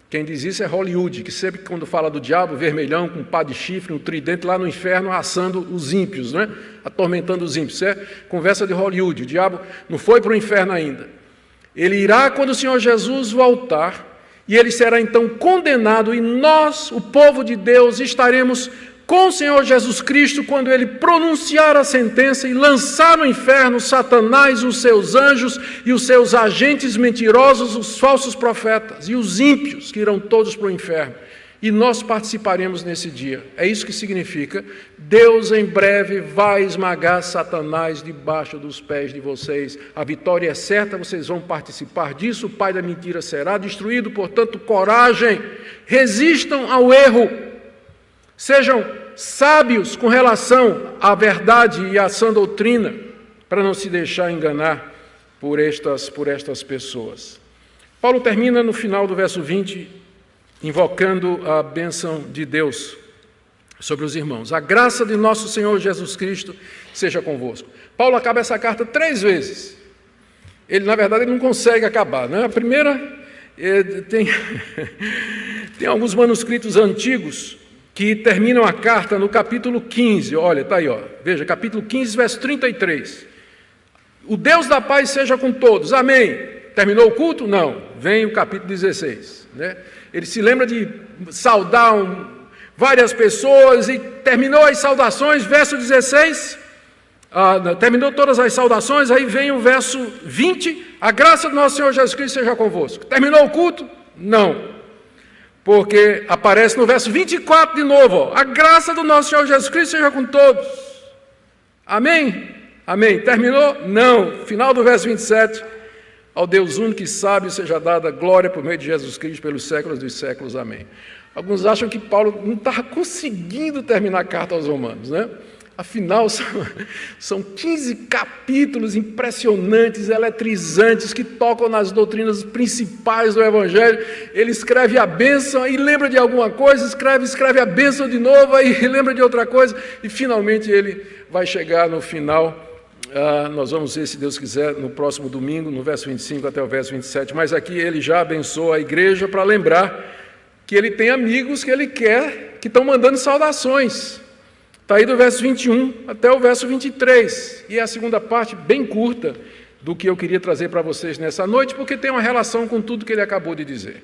Quem diz isso é Hollywood, que sempre quando fala do diabo, vermelhão, com um pá de chifre, um tridente lá no inferno, assando os ímpios, né? Atormentando os ímpios. Isso é conversa de Hollywood. O diabo não foi para o inferno ainda. Ele irá quando o Senhor Jesus voltar, e ele será então condenado, e nós, o povo de Deus, estaremos com o Senhor Jesus Cristo quando ele pronunciar a sentença e lançar no inferno Satanás, os seus anjos e os seus agentes mentirosos, os falsos profetas e os ímpios, que irão todos para o inferno. E nós participaremos nesse dia. É isso que significa: Deus em breve vai esmagar Satanás debaixo dos pés de vocês. A vitória é certa, vocês vão participar disso, o pai da mentira será destruído. Portanto, coragem, resistam ao erro. Sejam sábios com relação à verdade e à sã doutrina, para não se deixar enganar por estas pessoas. Paulo termina no final do verso 20, invocando a bênção de Deus sobre os irmãos. A graça de nosso Senhor Jesus Cristo seja convosco. Paulo acaba essa carta 3 vezes. Ele, na verdade, ele não consegue acabar, né? A primeira, tem alguns manuscritos antigos que terminam a carta no capítulo 15, olha, está aí, ó. Veja, capítulo 15, verso 33. O Deus da paz seja com todos, amém. Terminou o culto? Não. Vem o capítulo 16. Né? Ele se lembra de saudar várias pessoas e terminou as saudações, verso 16, terminou todas as saudações, aí vem o verso 20, a graça do nosso Senhor Jesus Cristo seja convosco. Terminou o culto? Não. Porque aparece no verso 24 de novo, ó, a graça do nosso Senhor Jesus Cristo seja com todos. Amém? Amém. Terminou? Não. Final do verso 27, ao Deus único e sábio seja dada glória por meio de Jesus Cristo pelos séculos dos séculos. Amém. Alguns acham que Paulo não estava conseguindo terminar a carta aos Romanos, né? Afinal, são 15 capítulos impressionantes, eletrizantes, que tocam nas doutrinas principais do Evangelho. Ele escreve a bênção e lembra de alguma coisa, escreve a bênção de novo, aí lembra de outra coisa, e finalmente ele vai chegar no final. Nós vamos ver, se Deus quiser, no próximo domingo, no verso 25 até o verso 27, mas aqui ele já abençoa a igreja para lembrar que ele tem amigos que ele quer, que estão mandando saudações. Está aí do verso 21 até o verso 23, e é a segunda parte bem curta do que eu queria trazer para vocês nessa noite, porque tem uma relação com tudo que ele acabou de dizer.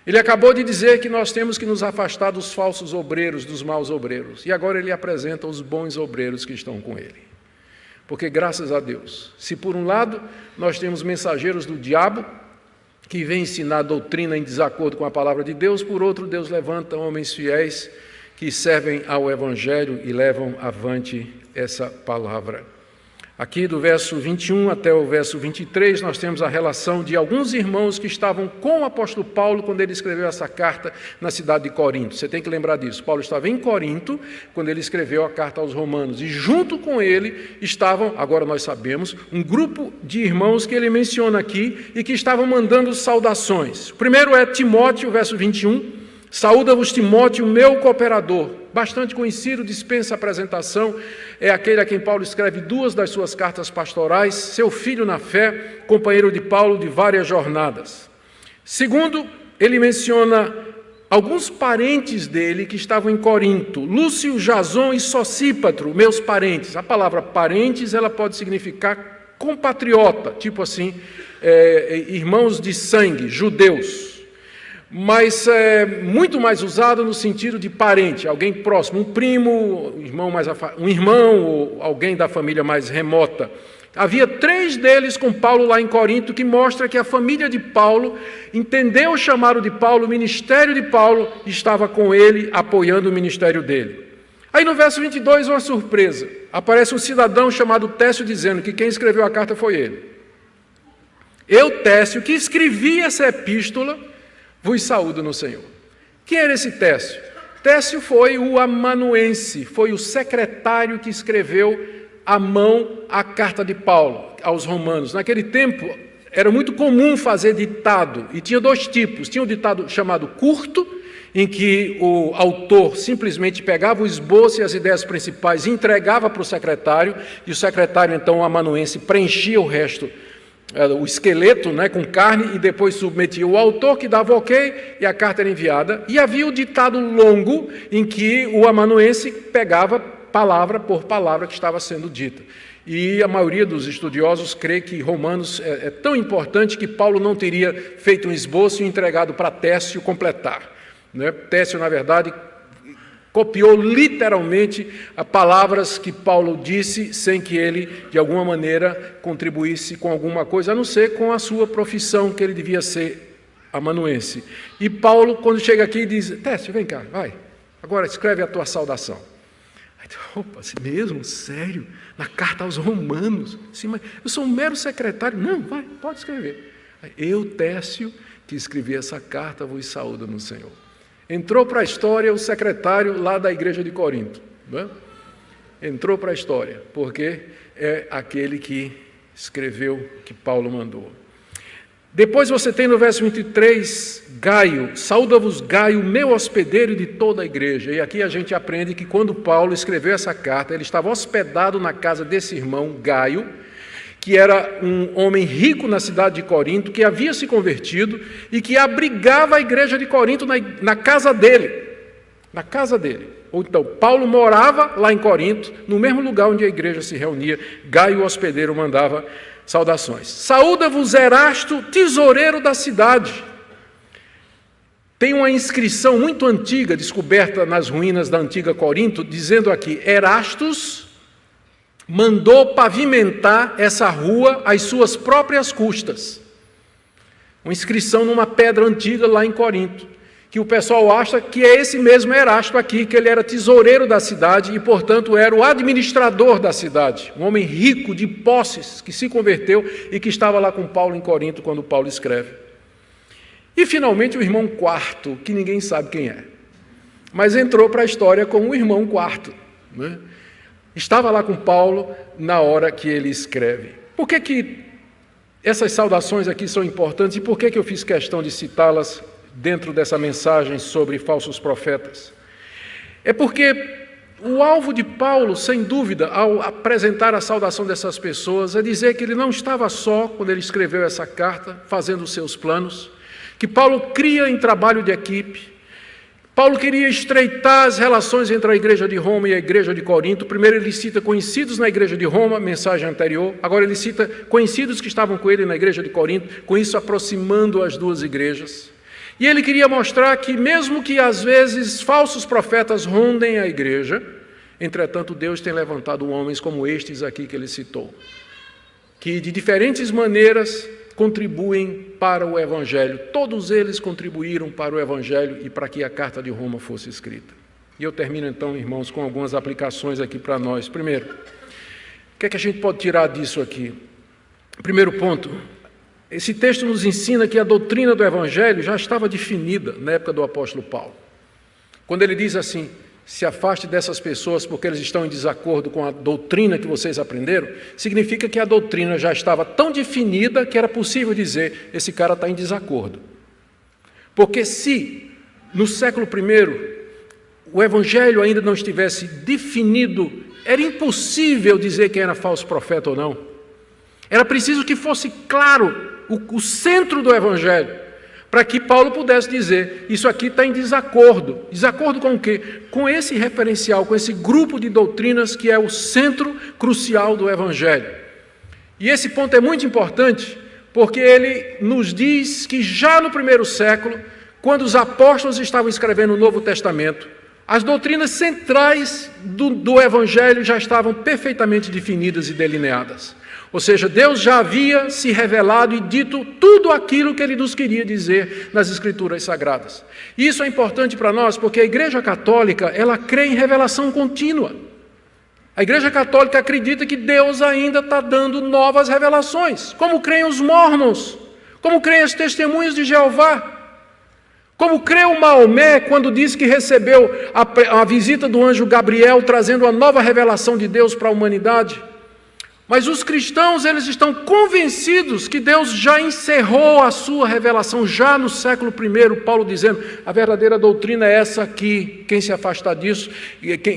Ele acabou de dizer que nós temos que nos afastar dos falsos obreiros, dos maus obreiros, e agora ele apresenta os bons obreiros que estão com ele. Porque, graças a Deus, se por um lado nós temos mensageiros do diabo, que vêm ensinar doutrina em desacordo com a palavra de Deus, por outro, Deus levanta homens fiéis que servem ao Evangelho e levam avante essa palavra. Aqui do verso 21 até o verso 23, nós temos a relação de alguns irmãos que estavam com o apóstolo Paulo quando ele escreveu essa carta na cidade de Corinto. Você tem que lembrar disso. Paulo estava em Corinto quando ele escreveu a carta aos Romanos, e junto com ele estavam, agora nós sabemos, um grupo de irmãos que ele menciona aqui e que estavam mandando saudações. O primeiro é Timóteo, verso 21. Saúda-vos Timóteo, meu cooperador, bastante conhecido, dispensa apresentação, é aquele a quem Paulo escreve 2 das suas cartas pastorais, seu filho na fé, companheiro de Paulo de várias jornadas. Segundo, ele menciona alguns parentes dele que estavam em Corinto, Lúcio, Jason e Sosípatro, meus parentes. A palavra parentes, ela pode significar compatriota, tipo assim, irmãos de sangue, judeus. Mas é muito mais usado no sentido de parente, alguém próximo, um primo, um irmão ou alguém da família mais remota. Havia 3 deles com Paulo lá em Corinto, que mostra que a família de Paulo entendeu o chamado de Paulo, o ministério de Paulo, e estava com ele, apoiando o ministério dele. Aí no verso 22, uma surpresa. Aparece um cidadão chamado Técio dizendo que quem escreveu a carta foi ele. Eu, Técio, que escrevi essa epístola, vos saúdo no Senhor. Quem era esse Técio? Técio foi o amanuense, foi o secretário que escreveu à mão a carta de Paulo aos romanos. Naquele tempo, era muito comum fazer ditado, e tinha 2 tipos. Tinha um ditado chamado curto em que o autor simplesmente pegava o esboço e as ideias principais e entregava para o secretário, e o secretário, então, o amanuense, preenchia o resto, o esqueleto, né, com carne, e depois submetia o autor, que dava ok, e a carta era enviada. E havia o ditado longo, em que o amanuense pegava palavra por palavra que estava sendo dita. E a maioria dos estudiosos crê que Romanos é tão importante que Paulo não teria feito um esboço e entregado para Técio completar. Técio, na verdade, copiou literalmente as palavras que Paulo disse, sem que ele, de alguma maneira, contribuísse com alguma coisa, a não ser com a sua profissão, que ele devia ser amanuense. E Paulo, quando chega aqui, diz: Técio, vem cá, vai, agora escreve a tua saudação. Aí, opa, assim mesmo? Sério? Na carta aos Romanos? Sim, mas eu sou um mero secretário. Não, vai, pode escrever. Eu, Técio, que escrevi essa carta, vos saúdo no Senhor. Entrou para a história o secretário lá da igreja de Corinto. Não é? Entrou para a história, porque é aquele que escreveu que Paulo mandou. Depois você tem no verso 23, Gaio, saúda-vos Gaio, meu hospedeiro e de toda a igreja. E aqui a gente aprende que quando Paulo escreveu essa carta, ele estava hospedado na casa desse irmão Gaio, que era um homem rico na cidade de Corinto, que havia se convertido e que abrigava a igreja de Corinto na casa dele. Na casa dele. Ou então, Paulo morava lá em Corinto, no mesmo lugar onde a igreja se reunia. Gaio, o hospedeiro, mandava saudações. Saúda-vos Erasto, tesoureiro da cidade. Tem uma inscrição muito antiga, descoberta nas ruínas da antiga Corinto, dizendo aqui: Erastus mandou pavimentar essa rua às suas próprias custas. Uma inscrição numa pedra antiga lá em Corinto, que o pessoal acha que é esse mesmo Erasto aqui, que ele era tesoureiro da cidade e, portanto, era o administrador da cidade, um homem rico de posses, que se converteu e que estava lá com Paulo em Corinto quando Paulo escreve. E, finalmente, o irmão Quarto, que ninguém sabe quem é, mas entrou para a história como o irmão Quarto, né? Estava lá com Paulo na hora que ele escreve. Por que essas saudações aqui são importantes e por que eu fiz questão de citá-las dentro dessa mensagem sobre falsos profetas? É porque o alvo de Paulo, sem dúvida, ao apresentar a saudação dessas pessoas, é dizer que ele não estava só, quando ele escreveu essa carta, fazendo os seus planos, que Paulo cria em trabalho de equipe. Paulo queria estreitar as relações entre a igreja de Roma e a igreja de Corinto. Primeiro ele cita conhecidos na igreja de Roma, mensagem anterior. Agora ele cita conhecidos que estavam com ele na igreja de Corinto, com isso aproximando as duas igrejas. E ele queria mostrar que, mesmo que às vezes falsos profetas rondem a igreja, entretanto Deus tem levantado homens como estes aqui que ele citou, que de diferentes maneiras contribuem para o Evangelho. Todos eles contribuíram para o Evangelho e para que a carta de Roma fosse escrita. E eu termino então, irmãos, com algumas aplicações aqui para nós. Primeiro, o que é que a gente pode tirar disso aqui? Primeiro ponto, esse texto nos ensina que a doutrina do Evangelho já estava definida na época do apóstolo Paulo. Quando ele diz assim: se afaste dessas pessoas porque eles estão em desacordo com a doutrina que vocês aprenderam, significa que a doutrina já estava tão definida que era possível dizer: esse cara está em desacordo. Porque se no século I o Evangelho ainda não estivesse definido, era impossível dizer quem era falso profeta ou não. Era preciso que fosse claro o centro do Evangelho, para que Paulo pudesse dizer: isso aqui está em desacordo. Desacordo com o quê? Com esse referencial, com esse grupo de doutrinas que é o centro crucial do Evangelho. E esse ponto é muito importante, porque ele nos diz que já no primeiro século, quando os apóstolos estavam escrevendo o Novo Testamento, as doutrinas centrais do Evangelho já estavam perfeitamente definidas e delineadas. Ou seja, Deus já havia se revelado e dito tudo aquilo que Ele nos queria dizer nas Escrituras Sagradas. E isso é importante para nós, porque a Igreja Católica, ela crê em revelação contínua. A Igreja Católica acredita que Deus ainda está dando novas revelações, como creem os mórmons, como creem as testemunhas de Jeová, como crê o Maomé quando diz que recebeu a visita do anjo Gabriel, trazendo uma nova revelação de Deus para a humanidade. Mas os cristãos, eles estão convencidos que Deus já encerrou a sua revelação, já no século I, Paulo dizendo, a verdadeira doutrina é essa aqui, quem se afastar disso,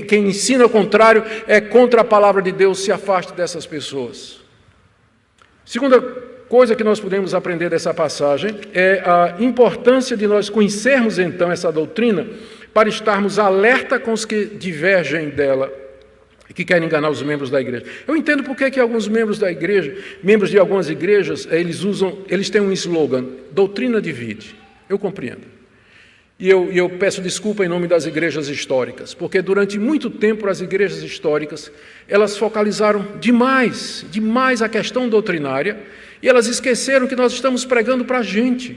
quem ensina o contrário, é contra a palavra de Deus, se afaste dessas pessoas. Segunda coisa que nós podemos aprender dessa passagem é a importância de nós conhecermos então essa doutrina para estarmos alerta com os que divergem dela, que querem enganar os membros da igreja. Eu entendo porque que alguns membros da igreja, membros de algumas igrejas, eles têm um slogan, doutrina divide. Eu compreendo. E eu peço desculpa em nome das igrejas históricas, porque durante muito tempo as igrejas históricas, elas focalizaram demais a questão doutrinária, e elas esqueceram que nós estamos pregando para a gente.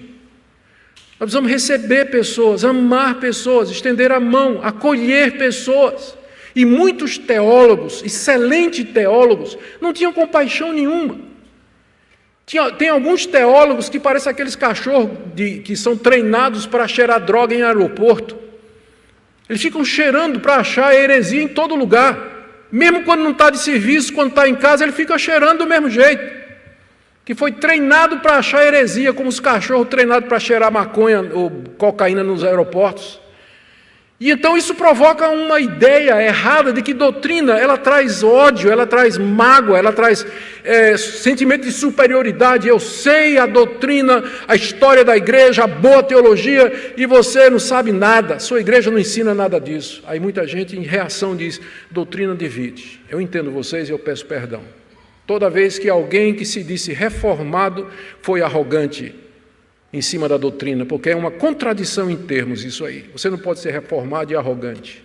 Nós precisamos receber pessoas, amar pessoas, estender a mão, acolher pessoas. E muitos teólogos, excelentes teólogos, não tinham compaixão nenhuma. Tem alguns teólogos que parecem aqueles cachorros que são treinados para cheirar droga em aeroporto. Eles ficam cheirando para achar heresia em todo lugar. Mesmo quando não está de serviço, quando está em casa, ele fica cheirando do mesmo jeito. Que foi treinado para achar heresia, como os cachorros treinados para cheirar maconha ou cocaína nos aeroportos. E então isso provoca uma ideia errada de que doutrina, ela traz ódio, ela traz mágoa, ela traz sentimento de superioridade. Eu sei a doutrina, a história da igreja, a boa teologia, e você não sabe nada, sua igreja não ensina nada disso. Aí muita gente em reação diz, doutrina divide. Eu entendo vocês e eu peço perdão. Toda vez que alguém que se disse reformado foi arrogante em cima da doutrina, porque é uma contradição em termos isso aí. Você não pode ser reformado e arrogante,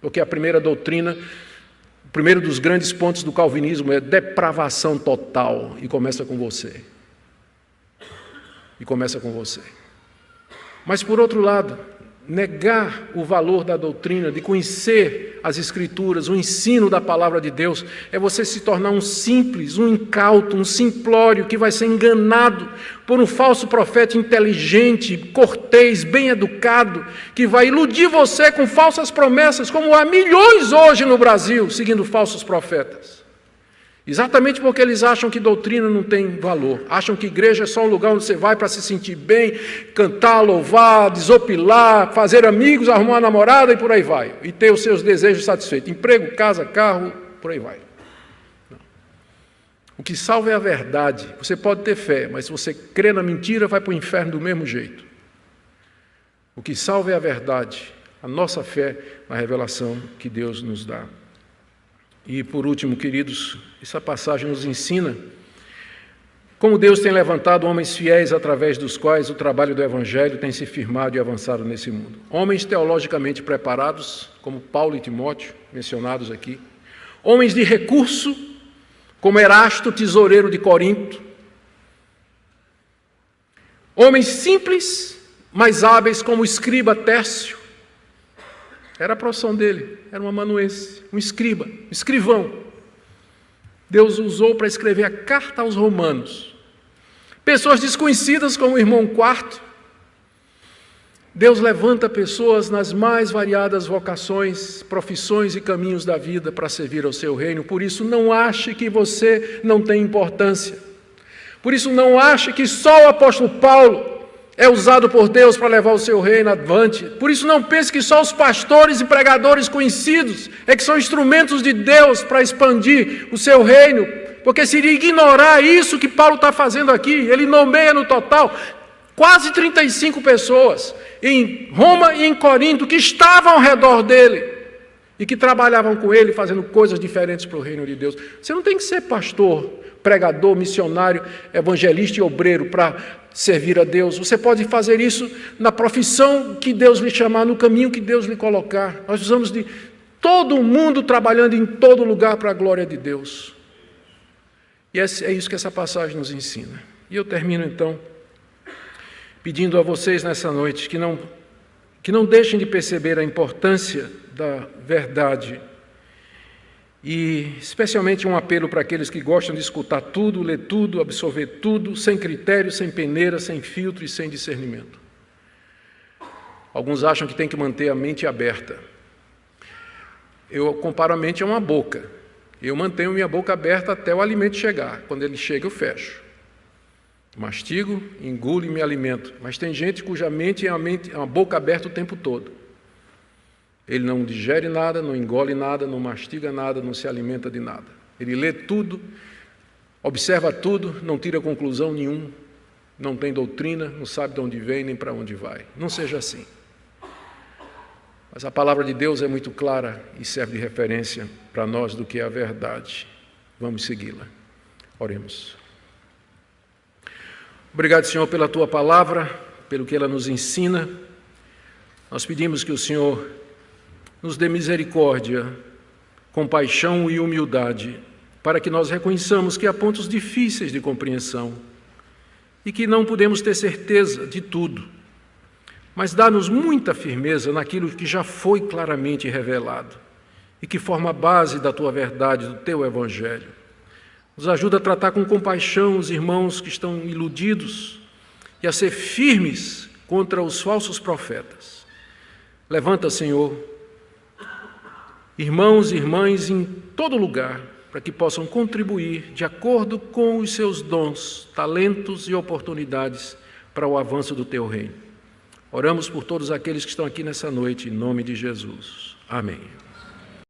porque a primeira doutrina, o primeiro dos grandes pontos do calvinismo é depravação total, e começa com você. E começa com você. Mas, por outro lado, negar o valor da doutrina, de conhecer as Escrituras, o ensino da palavra de Deus, é você se tornar um simples, um incauto, um simplório que vai ser enganado por um falso profeta inteligente, cortês, bem educado, que vai iludir você com falsas promessas, como há milhões hoje no Brasil, seguindo falsos profetas. Exatamente porque eles acham que doutrina não tem valor, acham que igreja é só um lugar onde você vai para se sentir bem, cantar, louvar, desopilar, fazer amigos, arrumar uma namorada e por aí vai, e ter os seus desejos satisfeitos, emprego, casa, carro, por aí vai. Não. O que salva é a verdade. Você pode ter fé, mas se você crê na mentira, vai para o inferno do mesmo jeito. O que salva é a verdade, a nossa fé na revelação que Deus nos dá. E por último, queridos, essa passagem nos ensina como Deus tem levantado homens fiéis através dos quais o trabalho do Evangelho tem se firmado e avançado nesse mundo. Homens teologicamente preparados, como Paulo e Timóteo, mencionados aqui. Homens de recurso, como Erasto, tesoureiro de Corinto. Homens simples, mas hábeis, como o escriba Tércio. Era a profissão dele, era um amanuense, um escriba, um escrivão. Deus usou para escrever a carta aos romanos. Pessoas desconhecidas como o irmão Quarto. Deus levanta pessoas nas mais variadas vocações, profissões e caminhos da vida para servir ao seu reino. Por isso, não ache que você não tem importância. Por isso, não ache que só o apóstolo Paulo é usado por Deus para levar o seu reino avante. Por isso não pense que só os pastores e pregadores conhecidos é que são instrumentos de Deus para expandir o seu reino, porque seria ignorar isso que Paulo está fazendo aqui. Ele nomeia no total quase 35 pessoas em Roma e em Corinto que estavam ao redor dele e que trabalhavam com ele fazendo coisas diferentes para o reino de Deus. Você não tem que ser pastor, pregador, missionário, evangelista e obreiro para servir a Deus. Você pode fazer isso na profissão que Deus lhe chamar, no caminho que Deus lhe colocar. Nós precisamos de todo mundo trabalhando em todo lugar para a glória de Deus. E é isso que essa passagem nos ensina. E eu termino então pedindo a vocês nessa noite que não deixem de perceber a importância da verdade. E especialmente um apelo para aqueles que gostam de escutar tudo, ler tudo, absorver tudo, sem critério, sem peneira, sem filtro e sem discernimento. Alguns acham que tem que manter a mente aberta. Eu comparo a mente a uma boca. Eu mantenho minha boca aberta até o alimento chegar. Quando ele chega, eu fecho. Mastigo, engulo e me alimento. Mas tem gente cuja mente é uma boca aberta o tempo todo. Ele não digere nada, não engole nada, não mastiga nada, não se alimenta de nada. Ele lê tudo, observa tudo, não tira conclusão nenhuma, não tem doutrina, não sabe de onde vem nem para onde vai. Não seja assim. Mas a palavra de Deus é muito clara e serve de referência para nós do que é a verdade. Vamos segui-la. Oremos. Obrigado, Senhor, pela Tua palavra, pelo que ela nos ensina. Nós pedimos que o Senhor nos dê misericórdia, compaixão e humildade, para que nós reconheçamos que há pontos difíceis de compreensão e que não podemos ter certeza de tudo, mas dá-nos muita firmeza naquilo que já foi claramente revelado e que forma a base da Tua verdade, do Teu Evangelho. Nos ajuda a tratar com compaixão os irmãos que estão iludidos e a ser firmes contra os falsos profetas. Levanta, Senhor, irmãos e irmãs em todo lugar, para que possam contribuir de acordo com os seus dons, talentos e oportunidades para o avanço do Teu reino. Oramos por todos aqueles que estão aqui nessa noite, em nome de Jesus. Amém.